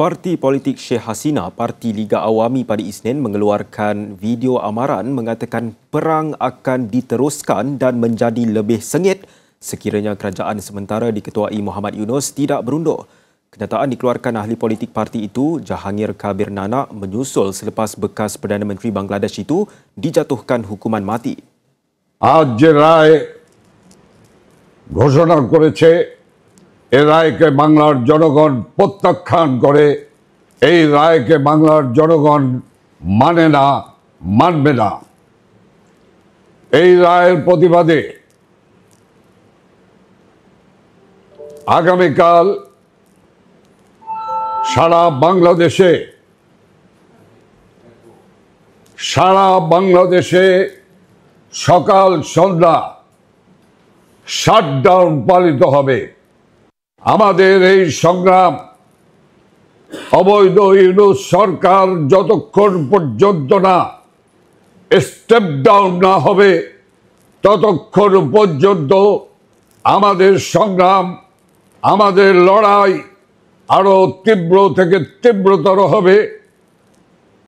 Parti Politik Sheikh Hasina, Parti Liga Awami pada Isnin mengeluarkan video amaran mengatakan perang akan diteruskan dan menjadi lebih sengit sekiranya kerajaan sementara diketuai Muhammad Yunus tidak berundur. Kenyataan dikeluarkan ahli politik parti itu, Jahangir Kabir Nanak, menyusul selepas bekas Perdana Menteri Bangladesh itu dijatuhkan hukuman mati. আজ যে রায় ঘোষণা করেছে এই রায়কে বাংলার জনগণ প্রত্যাখ্যান করে এই রায়কে বাংলার জনগণ মানে না মানবে না এই রায়ের প্রতিবাদে আগামীকাল সারা বাংলাদেশে সকাল সন্ধ্যা শাটডাউন পালিত হবে। আমাদের এই সংগ্রাম অবৈধ ইউনূস সরকার যতক্ষণ পর্যন্ত না স্টেপ ডাউন না হবে ততক্ষণ পর্যন্ত আমাদের সংগ্রাম, আমাদের লড়াই আরো তীব্র থেকে তীব্রতর হবে।